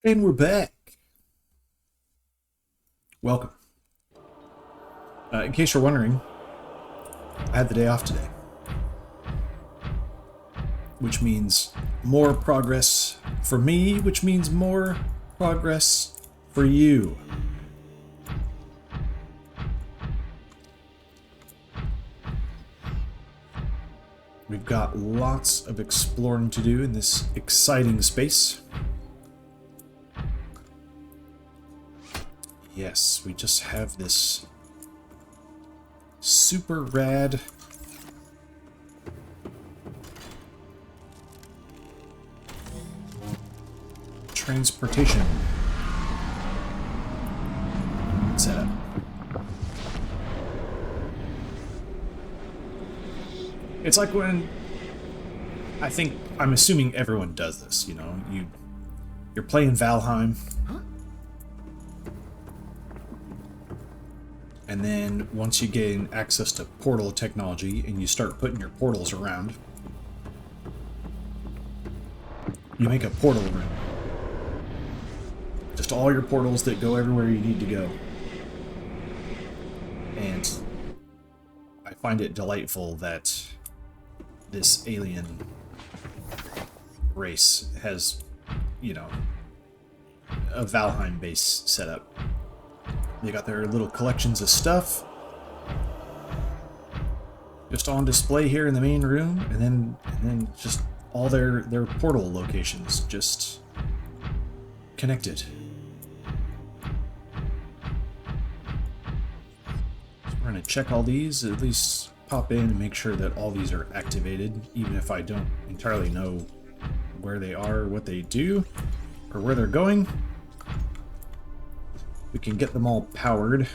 And we're back. Welcome. In case you're wondering, I had the day off today, which means more progress for me, which means more progress for you. We've got lots of exploring to do in this exciting space. Yes, we just have this super rad transportation setup. It's like when I'm assuming everyone does this, you know, you're playing Valheim. And then once you gain access to portal technology and you start putting your portals around, you make a portal room. Just all your portals that go everywhere you need to go. And I find it delightful that this alien race has, you know, a Valheim base setup. They got their little collections of stuff just on display here in the main room, and then just all their portal locations just connected. So we're gonna check all these, at least pop in and make sure that all these are activated, even if I don't entirely know where they are, what they do, or where they're going. We can get them all powered.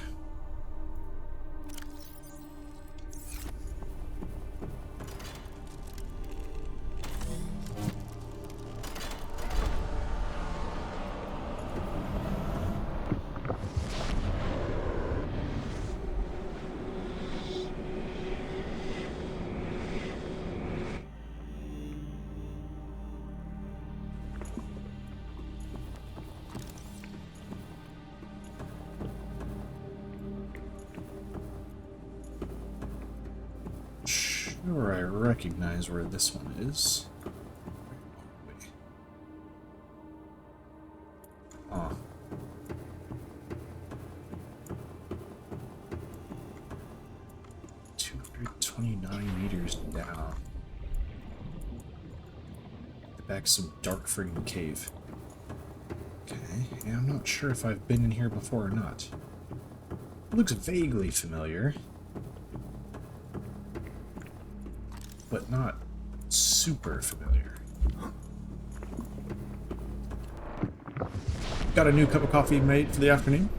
Sure, I recognize where this one is. Oh. $229 down. The back of some dark friggin' cave. Okay, yeah, I'm not sure if I've been in here before or not. It looks vaguely familiar, but not super familiar. Got a new cup of coffee made for the afternoon.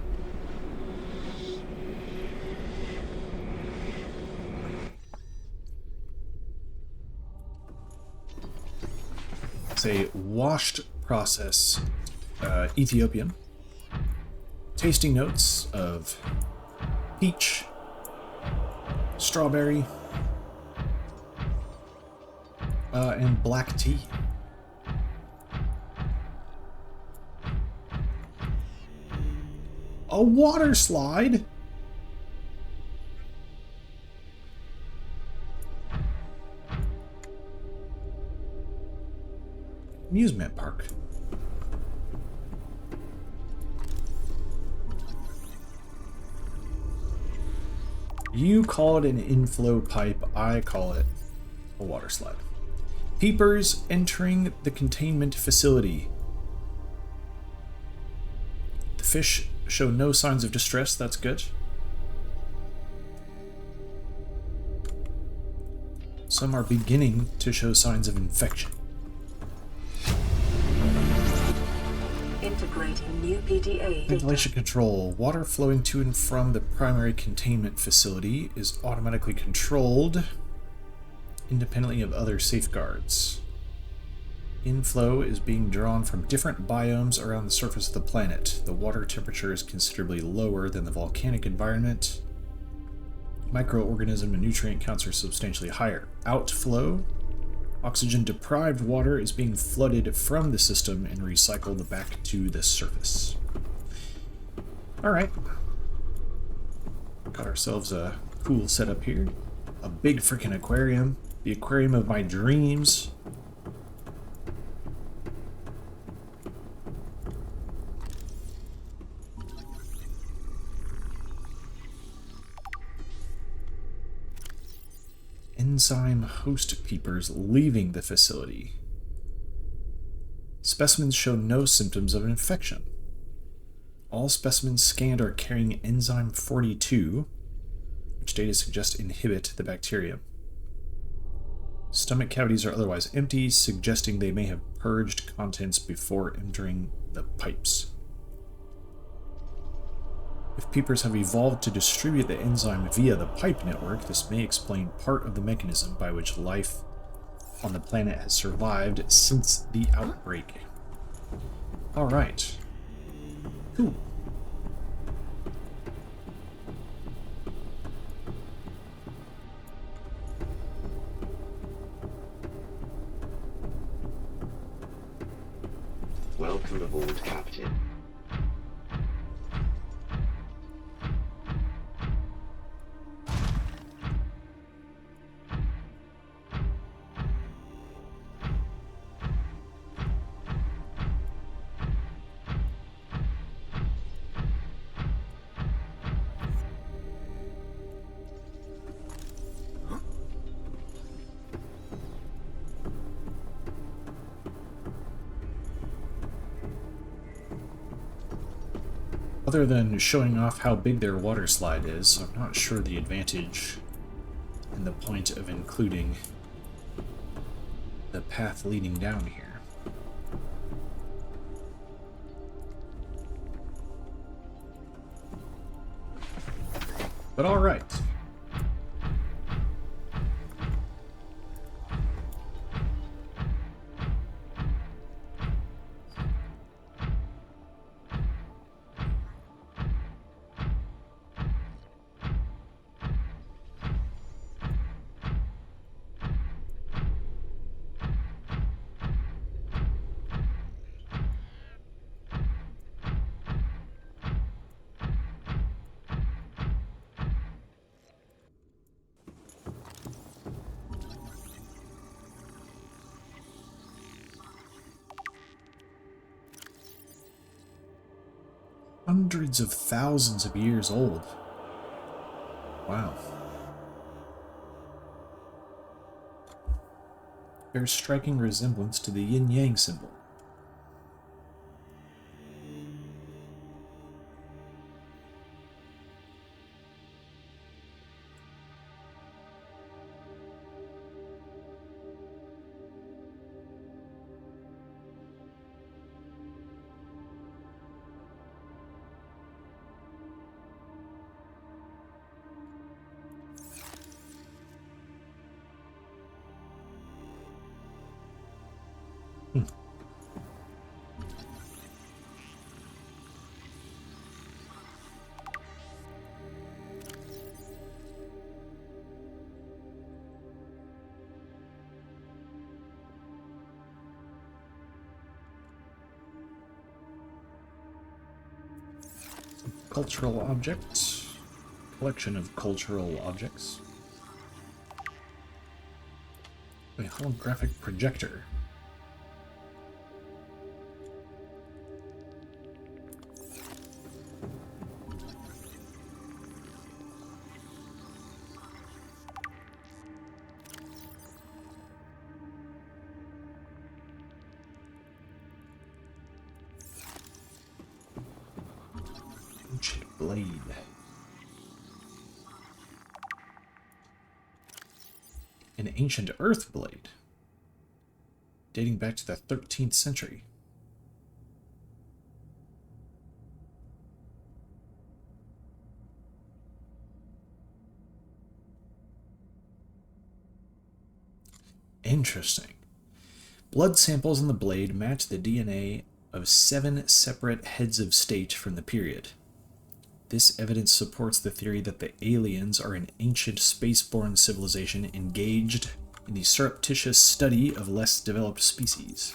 It's a washed process Ethiopian. Tasting notes of peach, strawberry, and black tea. A water slide? Amusement park. You call it an inflow pipe, I call it a water slide. Peepers entering the containment facility. The fish show no signs of distress, that's good. Some are beginning to show signs of infection. Integrating new PDA. Ventilation control. Water flowing to and from the primary containment facility is automatically controlled independently of other safeguards. Inflow is being drawn from different biomes around the surface of the planet. The water temperature is considerably lower than the volcanic environment. Microorganism and nutrient counts are substantially higher. Outflow Oxygen-deprived water is being flooded from the system and recycled back to the surface. Alright. Got ourselves a cool setup here. A big freaking aquarium. The aquarium of my dreams. Enzyme host peepers leaving the facility. Specimens show no symptoms of an infection. All specimens scanned are carrying enzyme 42, which data suggests inhibit the bacterium. Stomach cavities are otherwise empty, suggesting they may have purged contents before entering the pipes. If peepers have evolved to distribute the enzyme via the pipe network, this may explain part of the mechanism by which life on the planet has survived since the outbreak. Alright. Cool. Welcome aboard, Captain. Other than showing off how big their water slide is, I'm not sure the advantage and the point of including the path leading down here. But alright. Hundreds of thousands of years old. Wow. Bears striking resemblance to the yin-yang symbol. Cultural object. Collection of cultural objects. A holographic projector. Blade. An ancient earth blade, dating back to the 13th century. Interesting. Blood samples on the blade match the DNA of 7 separate heads of state from the period. This evidence supports the theory that the aliens are an ancient spaceborne civilization engaged in the surreptitious study of less developed species.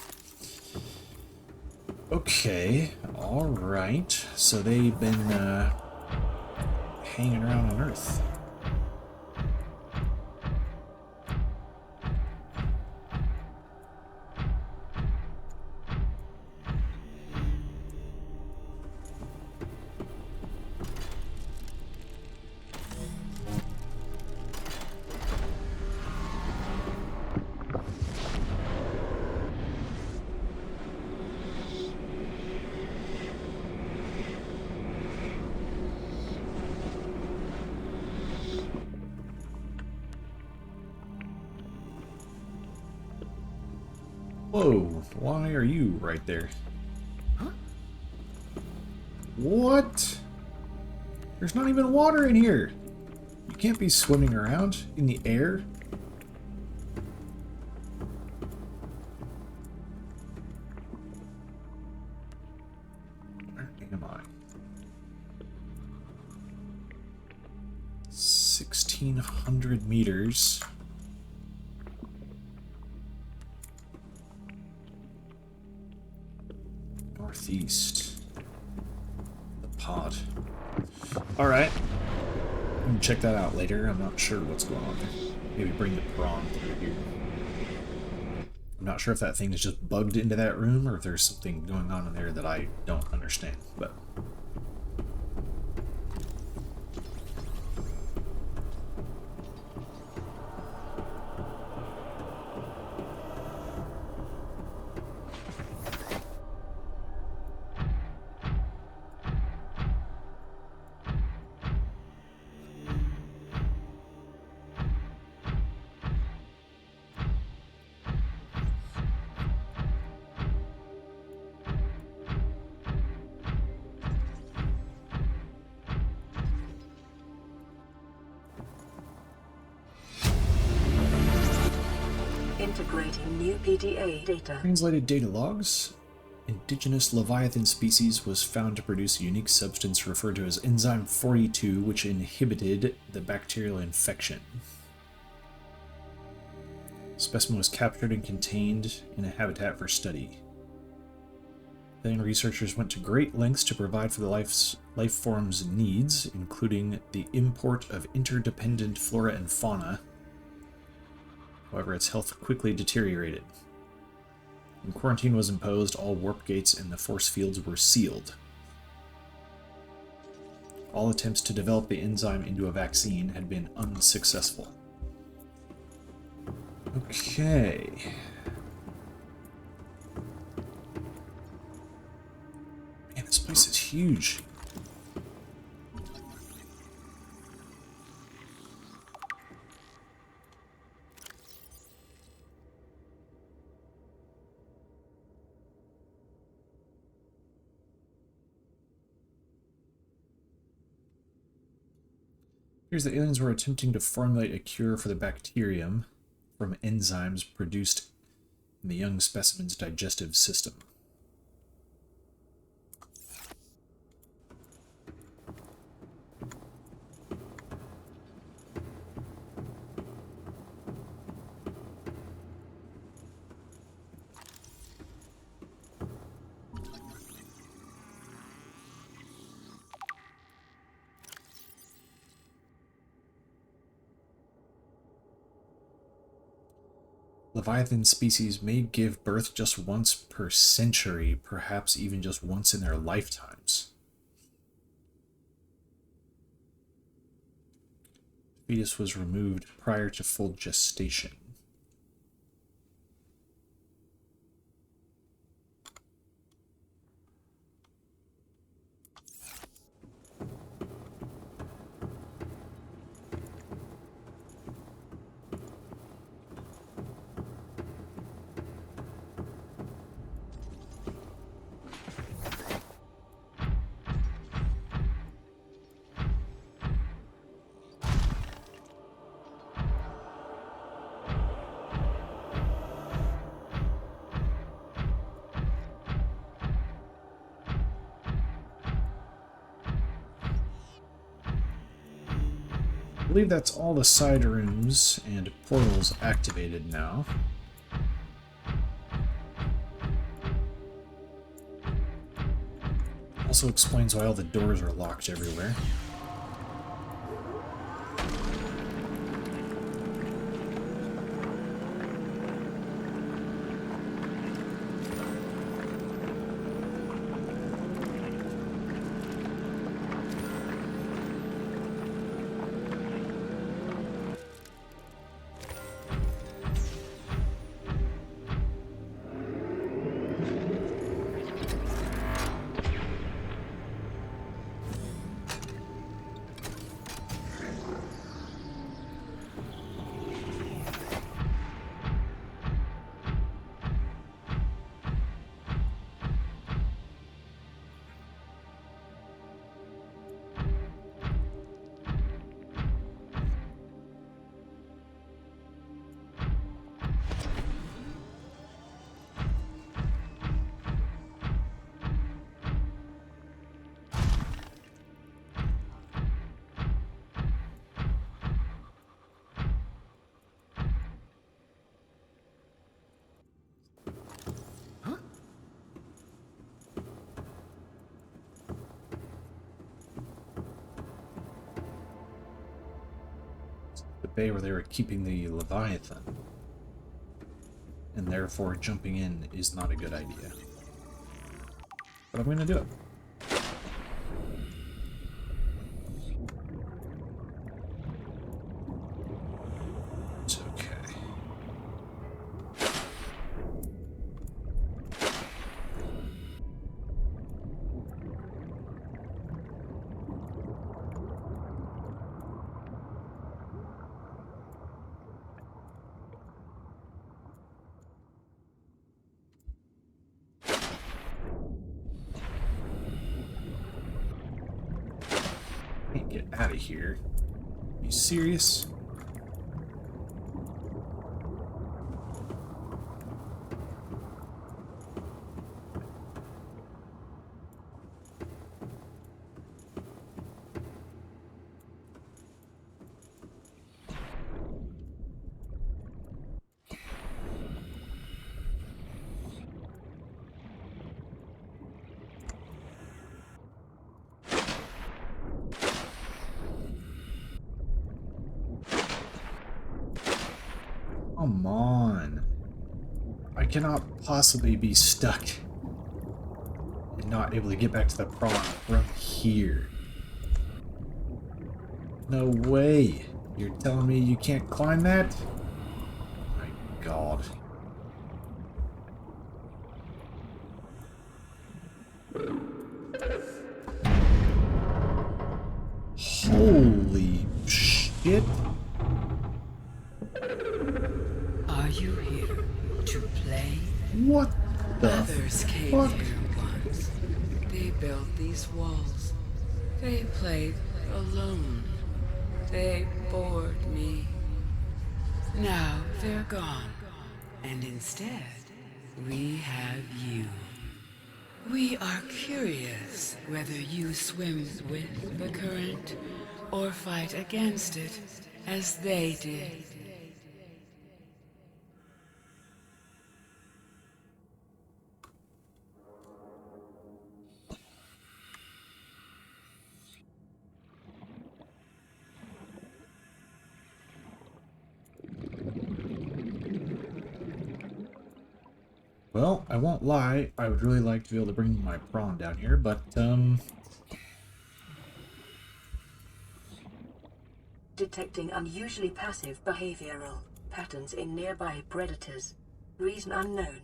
Okay, alright. So they've been hanging around on Earth. Whoa, why are you right there? Huh? What? There's not even water in here. You can't be swimming around in the air. Where am I? 1,600 meters. Northeast. The pod. Alright. I'm gonna check that out later. I'm not sure what's going on there. Maybe bring the prawn through here. I'm not sure if that thing is just bugged into that room or if there's something going on in there that I don't understand, but... Integrating new PDA data. Translated data logs. Indigenous Leviathan species was found to produce a unique substance referred to as enzyme 42, which inhibited the bacterial infection. Specimen was captured and contained in a habitat for study. Then researchers went to great lengths to provide for the life form's needs, including the import of interdependent flora and fauna. However, its health quickly deteriorated. When quarantine was imposed, all warp gates and the force fields were sealed. All attempts to develop the enzyme into a vaccine had been unsuccessful. Okay. Man, this place is huge. Here's the aliens were attempting to formulate a cure for the bacterium from enzymes produced in the young specimen's digestive system. Leviathan species may give birth just once per century, perhaps even just once in their lifetimes. The fetus was removed prior to full gestation. believe that's all the side rooms and portals activated now. Also explains why all the doors are locked everywhere. The bay where they were keeping the Leviathan. And therefore jumping in is not a good idea. But I'm going to do it. It's okay. Can't get out of here. Are you serious? Come on. I cannot possibly be stuck and not able to get back to the prawn from here. No way. You're telling me you can't climb that? My God. Holy shit. Are you here to play? What the Others came fuck? here once. They built these walls. They played alone. They bored me. Now they're gone. And instead, we have you. We are curious whether you swim with the current or fight against it as they did. Well, I won't lie, I would really like to be able to bring my prawn down here, but, Detecting unusually passive behavioral patterns in nearby predators. Reason unknown.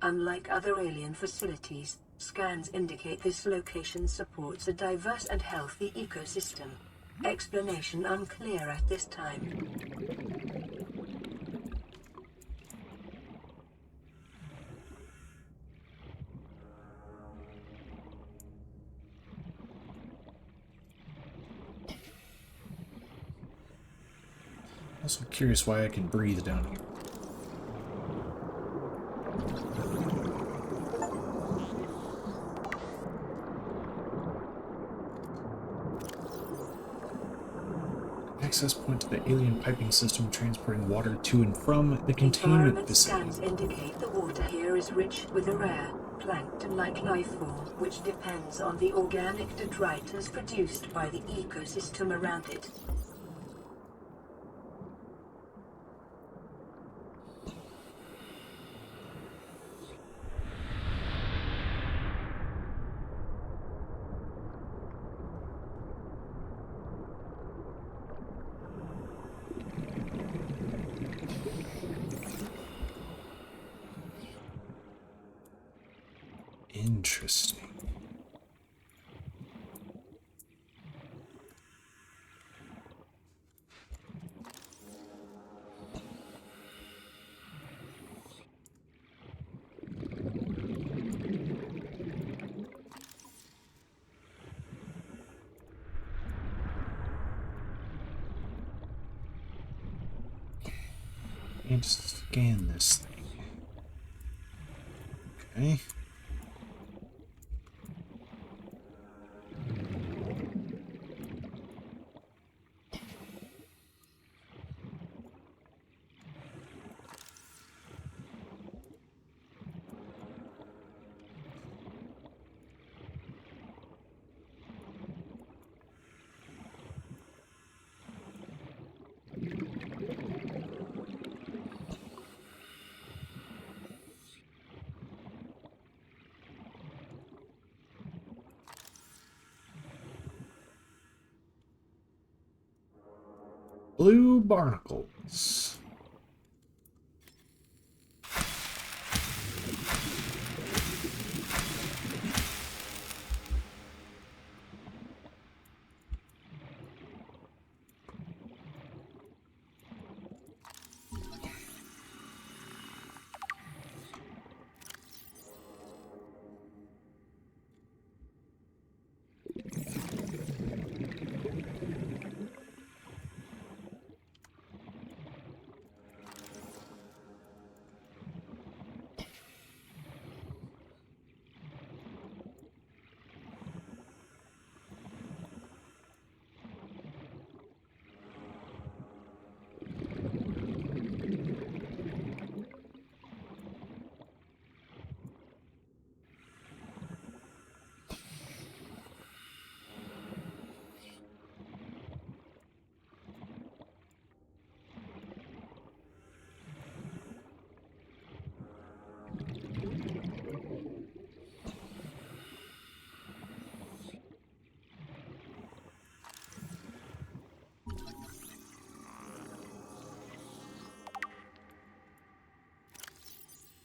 Unlike other alien facilities, scans indicate this location supports a diverse and healthy ecosystem. Explanation unclear at this time. also curious why I can breathe down here. access point to the alien piping system transporting water to and from the containment Environment facility. scans indicate the water here is rich with a rare, plankton-like life form which depends on the organic detritus produced by the ecosystem around it. Interesting. And scan this thing. Okay. Blue barnacles.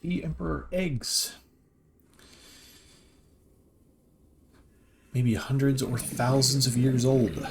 The Emperor eggs. Maybe hundreds or thousands of years old.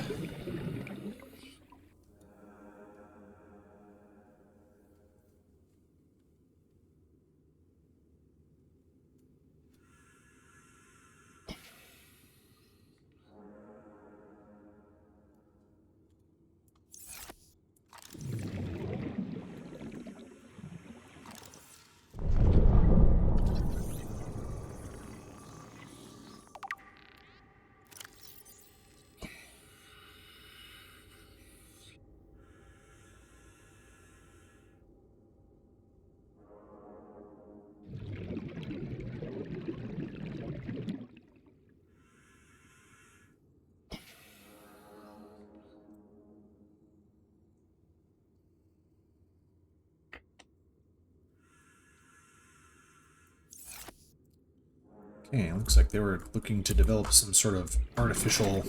Okay, it looks like they were looking to develop some sort of artificial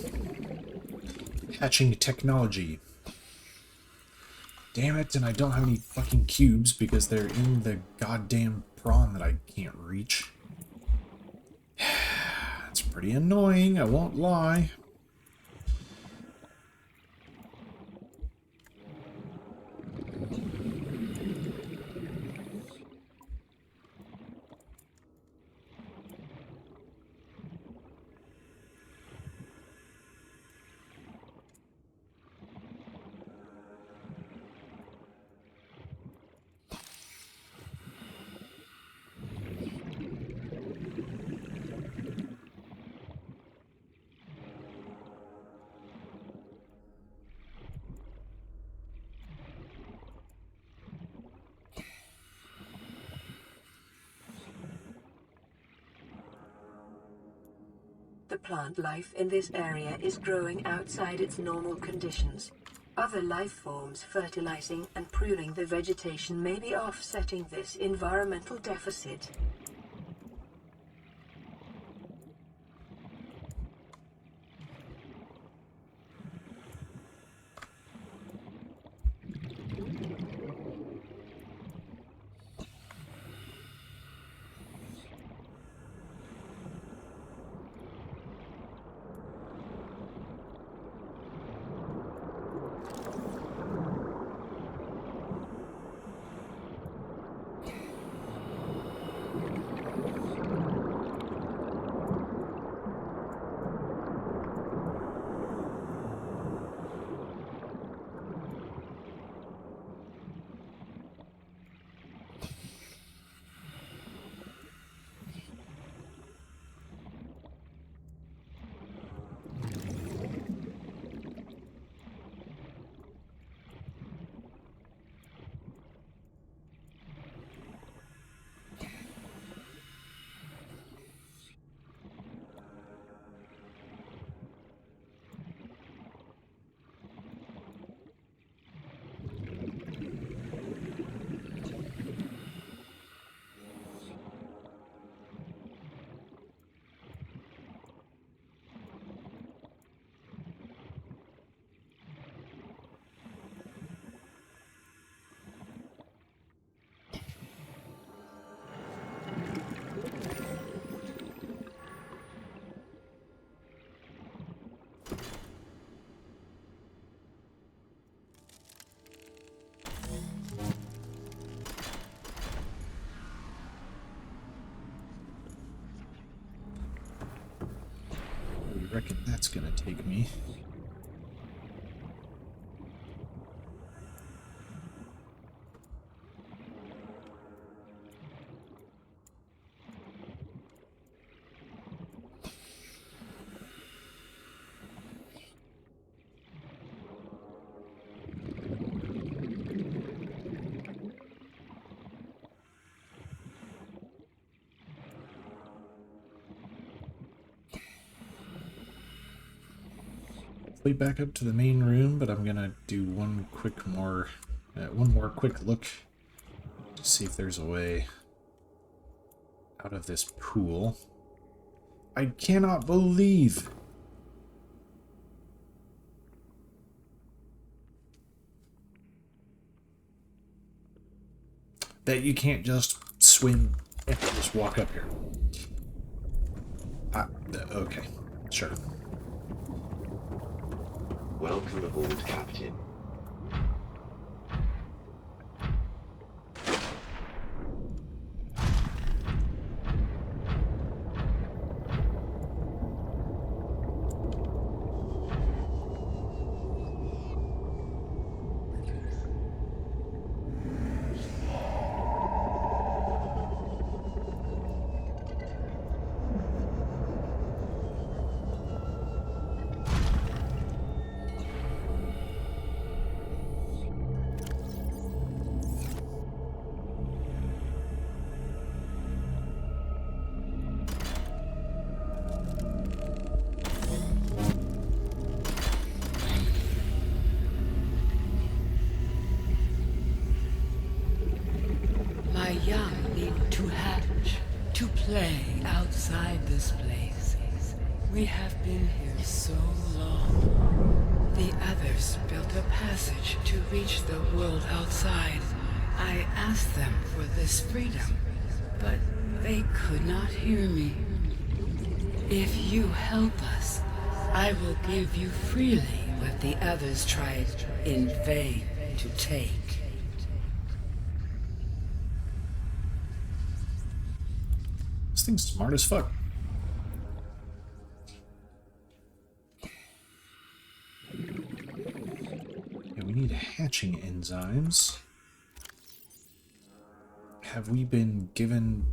hatching technology. Damn it, and I don't have any fucking cubes because they're in the goddamn prawn that I can't reach. That's pretty annoying, I won't lie. the plant life in this area is growing outside its normal conditions. Other life forms fertilizing and pruning the vegetation may be offsetting this environmental deficit. I reckon that's gonna take me. Back up to the main room, but I'm gonna do one more quick look to see if there's a way out of this pool. I cannot believe that you can't just swim and just walk up here. Okay, sure. Welcome aboard, Captain. My young need to hatch, to play outside this place. We have been here so long. The others built a passage to reach the world outside. I asked them for this freedom, but they could not hear me. If you help us, I will give you freely what the others tried in vain to take. This thing's smart as fuck. Yeah, we need hatching enzymes. Have we been given...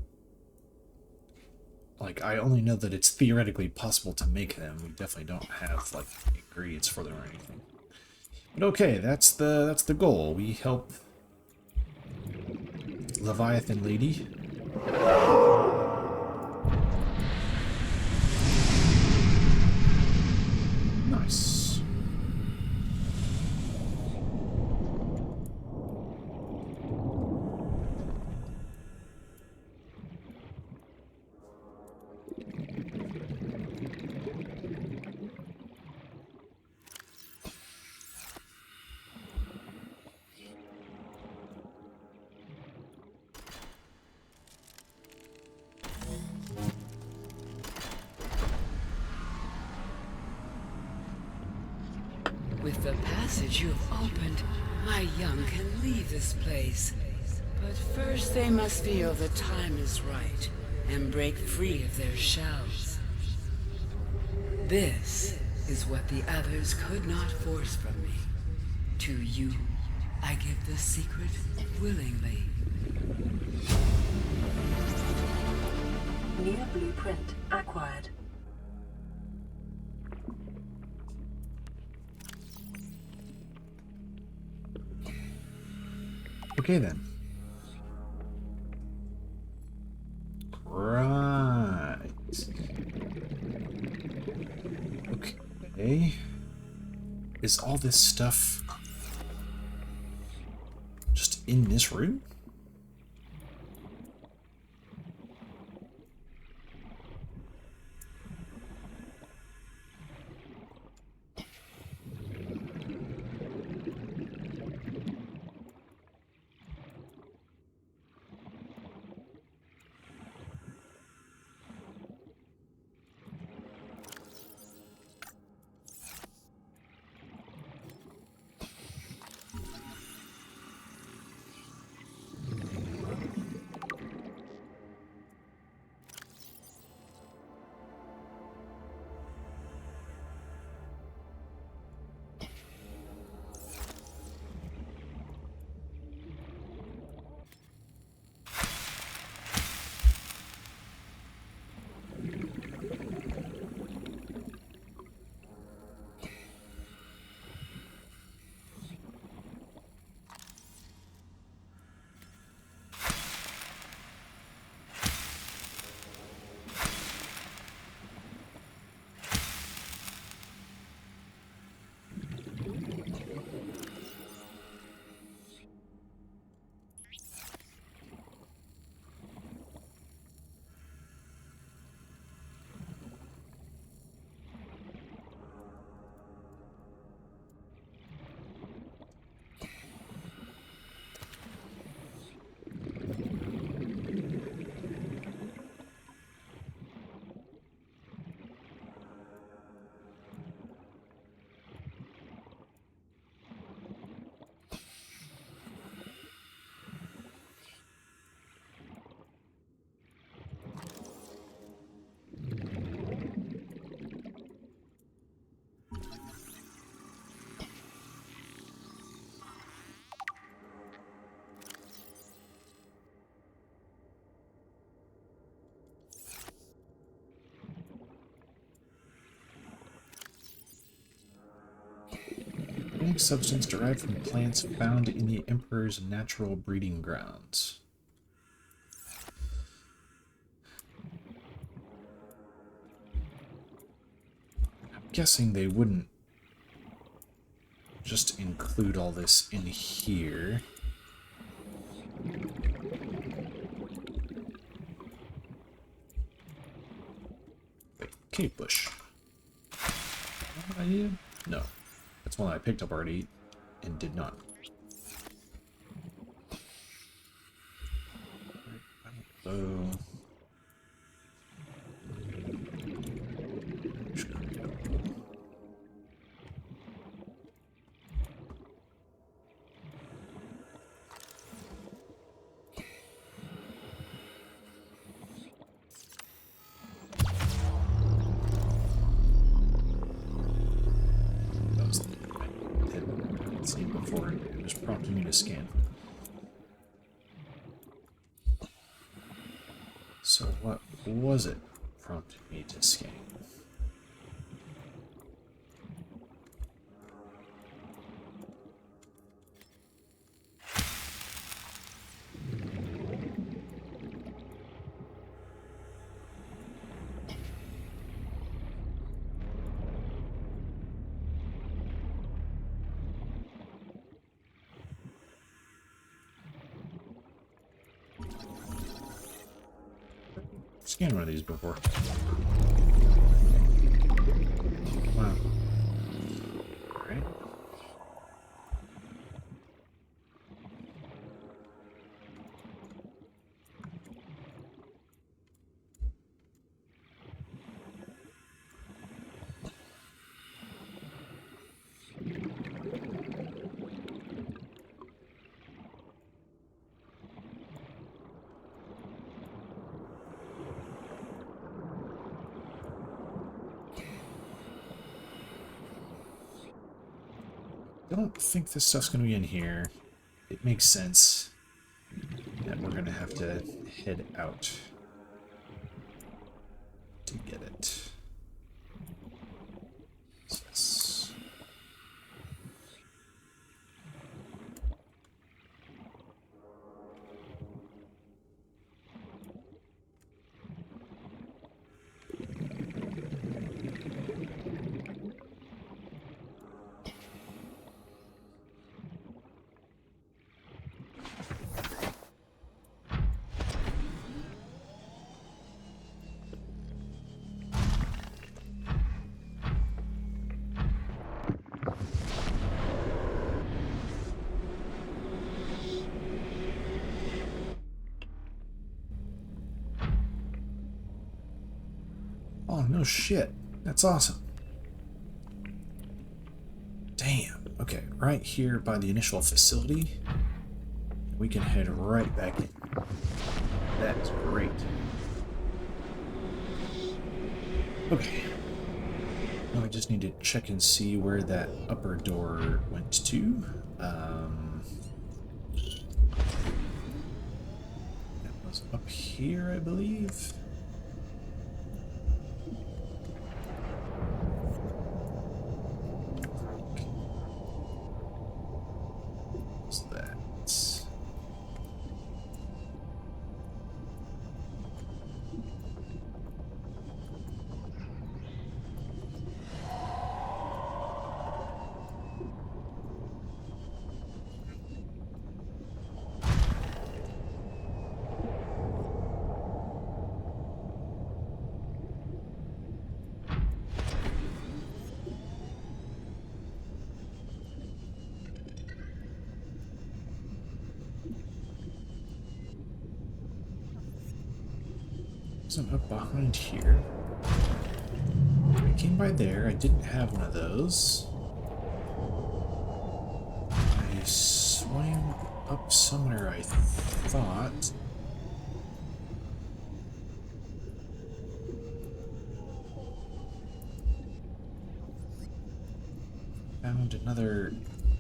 Like, I only know that it's theoretically possible to make them. We definitely don't have, like, ingredients for them or anything. But okay, that's the goal. We help Leviathan Lady. Nice. With the passage you've opened, my young can leave this place. But first they must feel the time is right and break free of their shells. This is what the others could not force from me. To you, I give the secret willingly. New blueprint acquired. Okay then. Right. Okay. Is all this stuff just in this room? Organic substance derived from plants found in the Emperor's natural breeding grounds. I'm guessing they wouldn't just include all this in here. Wait, cave bush. Idea? No. That's one I picked up already and did not. So... prompting me to scan. So what was it prompting me to scan? scanned one of these before. Wow. Alright. I don't think this stuff's going to be in here. It makes sense that we're going to have to head out to get it. What's this? Oh, no shit. That's awesome. Damn. Okay, right here by the initial facility, we can head right back in. That is great. Okay. Now we just need to check and see where that upper door went to. That was up here, I believe. What's that? Wasn't up behind here. I came by there. I didn't have one of those. I swam up somewhere, I thought. Found another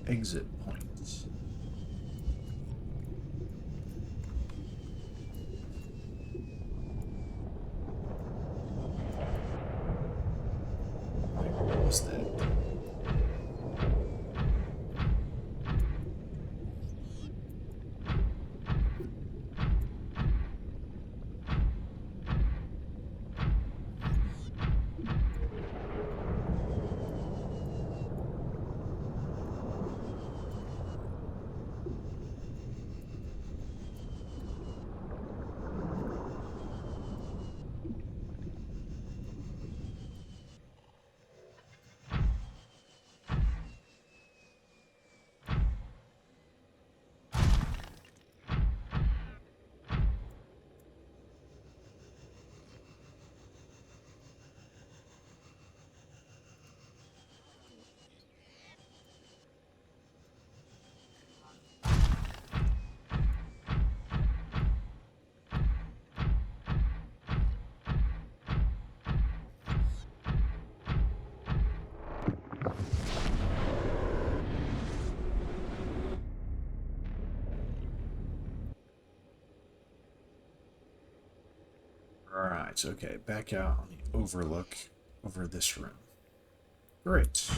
exit point. Where was that? Alright, okay, back out on the overlook over this room. Great.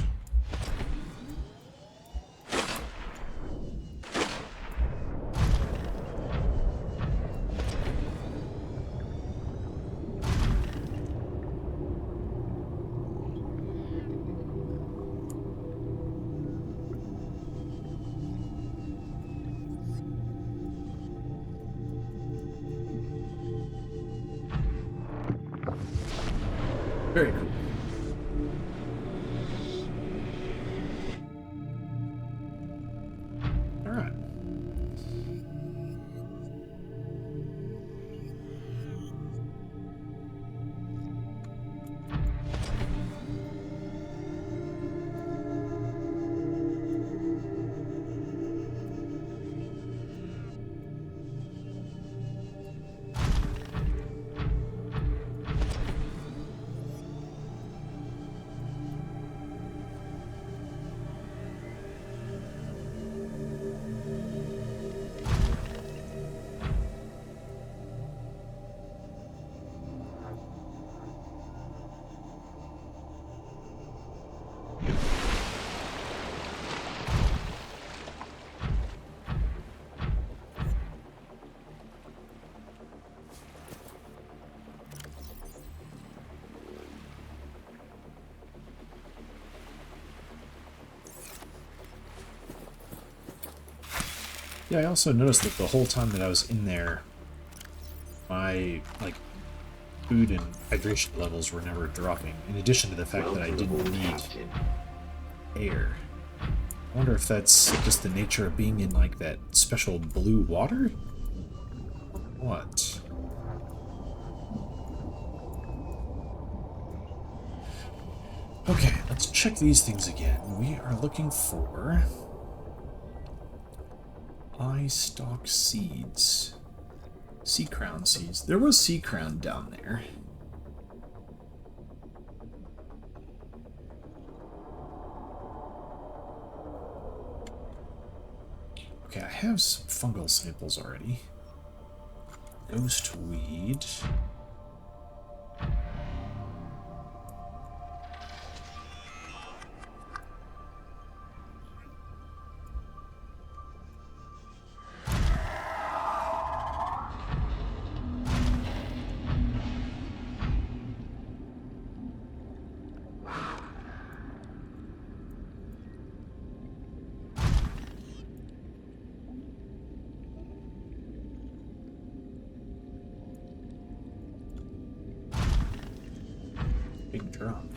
Yeah, I also noticed that the whole time that I was in there, my, like, food and hydration levels were never dropping, in addition to the fact that I Welcome didn't aboard, need Captain. air. I wonder if that's just the nature of being in, like, that special blue water? What? Okay, let's check these things again. We are looking for eye stalk seeds. Sea crown seeds. There was sea crown down there. Okay, I have some fungal samples already. Ghost weed. Big drum.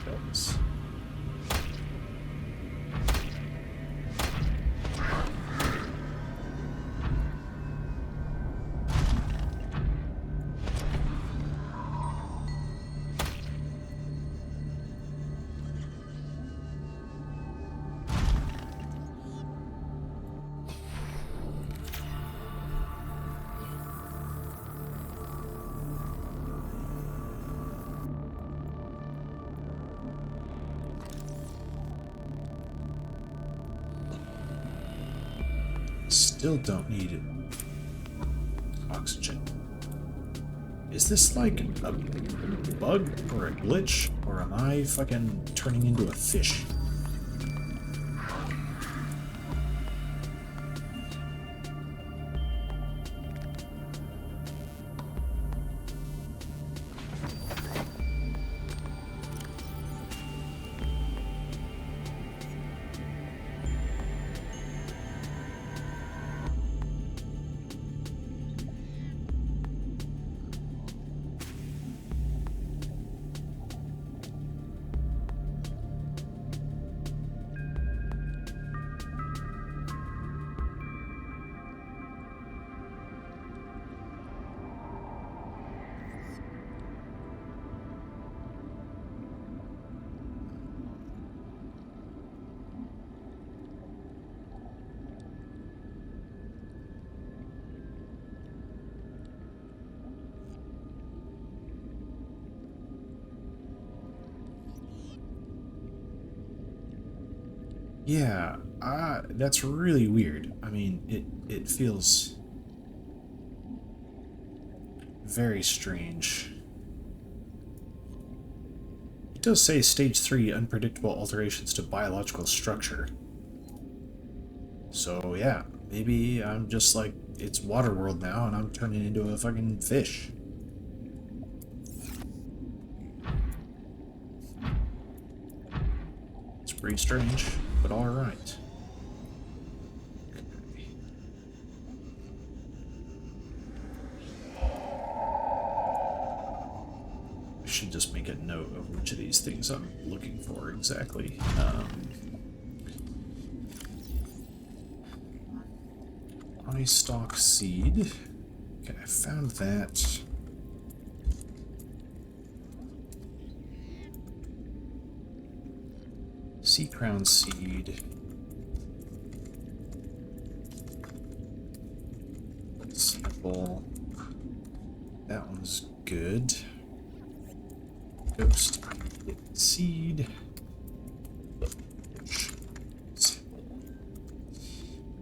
Dogs. Still don't need oxygen. Is this like a bug or a glitch, or am I fucking turning into a fish? Yeah, that's really weird. I mean, it feels very strange. It does say Stage 3, unpredictable alterations to biological structure. So yeah, maybe I'm just like, it's Waterworld now and I'm turning into a fucking fish. It's pretty strange, but alright. I should just make a note of which of these things I'm looking for exactly. Eye stalk seed. Okay, I found that. Sea crown seed. Sample. That one's good. Ghost seed.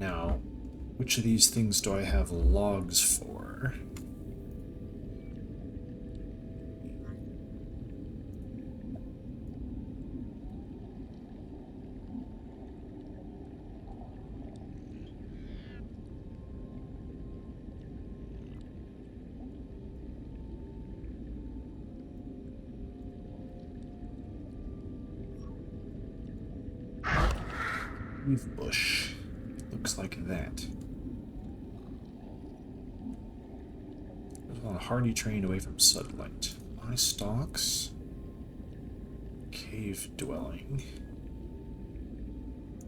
Now, which of these things do I have logs for? Leaf bush. Looks like that. On a hardy terrain away from sunlight. Eye stalks. Cave dwelling.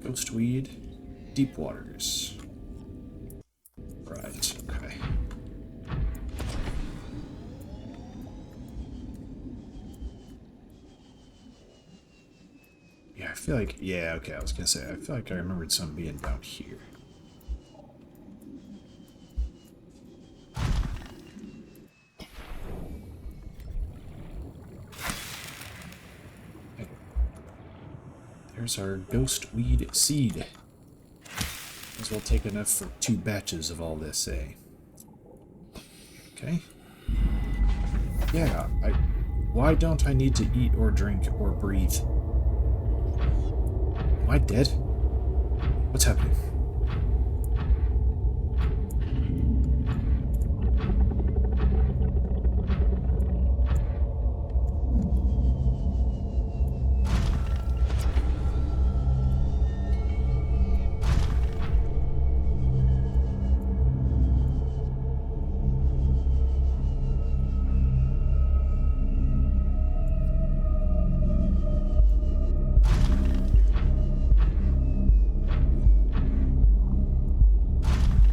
Ghost weed. Deep waters. Right, okay. Yeah, I feel like, yeah, okay, I was gonna say, I feel like I remembered some being down here. Okay. There's our ghost weed seed. As well take enough for 2 batches of all this, eh? Okay. Yeah, why don't I need to eat or drink or breathe? Am I dead? What's happening?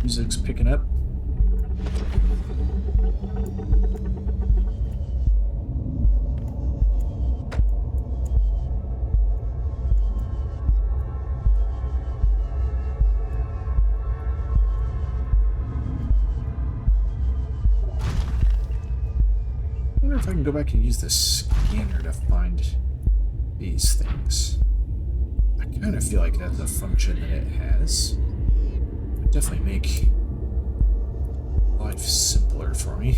Music's picking up. I wonder if I can go back and use the scanner to find these things. I kind of feel like that's a function that it has. It would definitely make life simpler for me.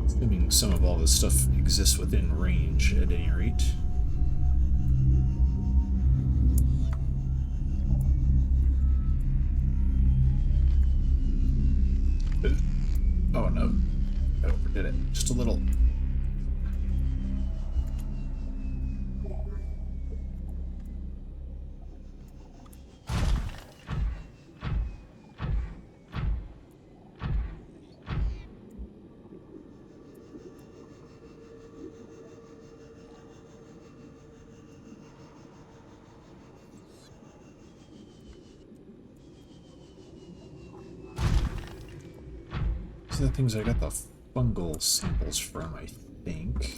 Assuming some of all this stuff exists within range at any rate. Oh no, I overdid it. Just a little. These are the things I got the fungal samples from, I think.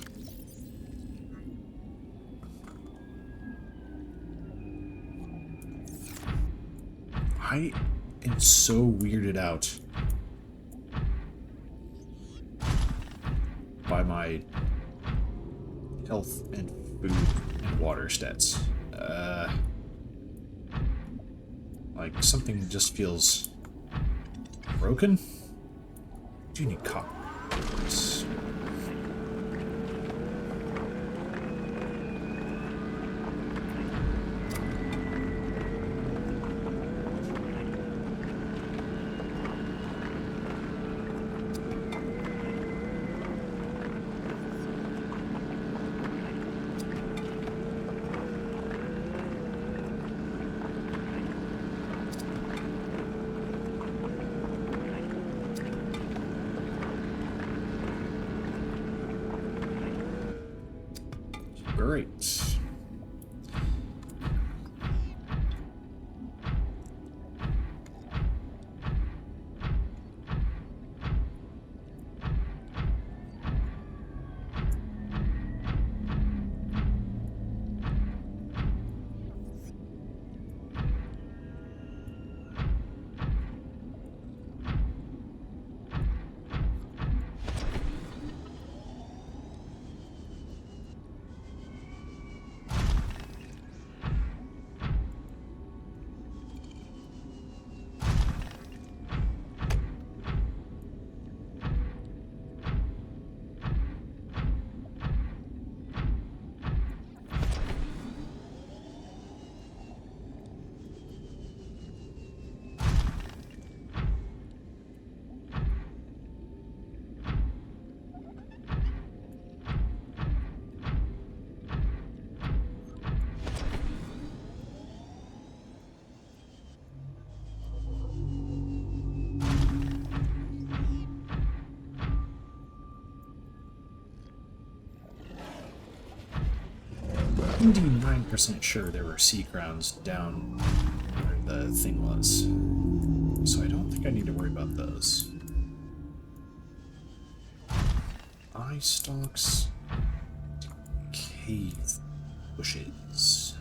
I am so weirded out by my health and food and water stats. Like something just feels broken. Do you need copper? Alright. I'm 99% sure there were sea grounds down where the thing was. So I don't think I need to worry about those. Eye stalks, cave bushes.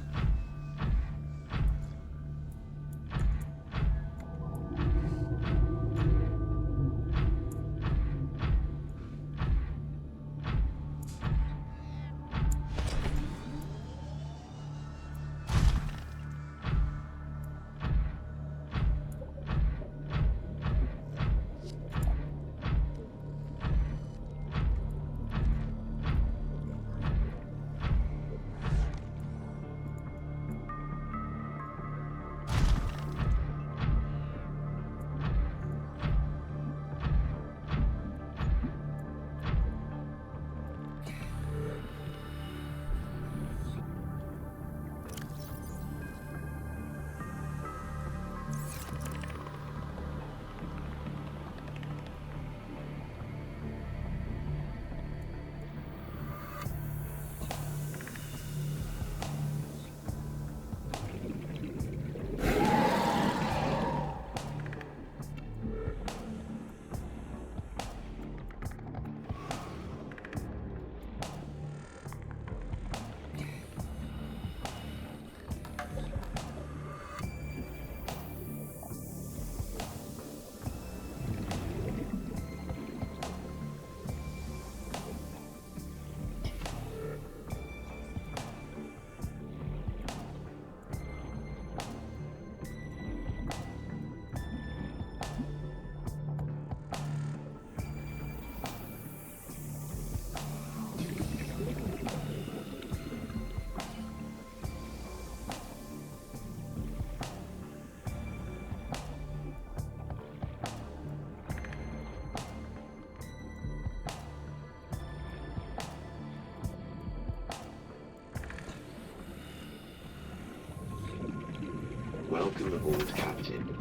Welcome aboard, Captain.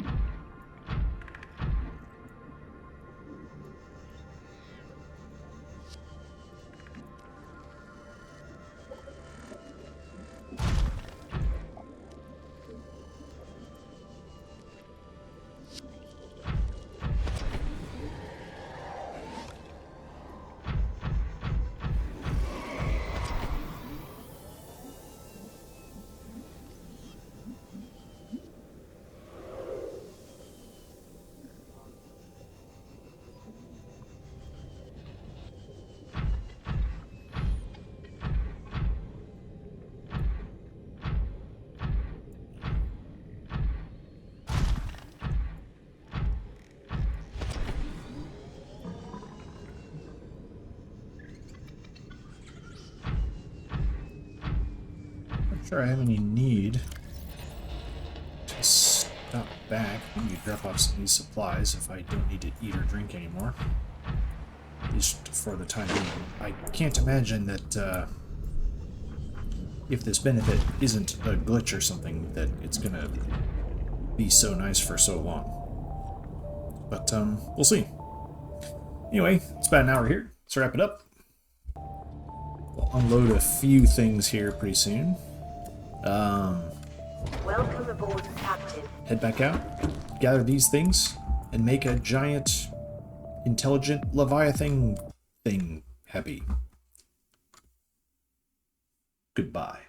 Sure, I have any need to stop back, maybe drop off some of these supplies if I don't need to eat or drink anymore. At least for the time being. I can't imagine that if this benefit isn't a glitch or something, that it's gonna be so nice for so long. But we'll see. Anyway, it's about an hour here. Let's wrap it up. unload a few things here pretty soon. Welcome aboard, Captain. Head back out, gather these things, and make a giant, intelligent Leviathan thing happy. Goodbye.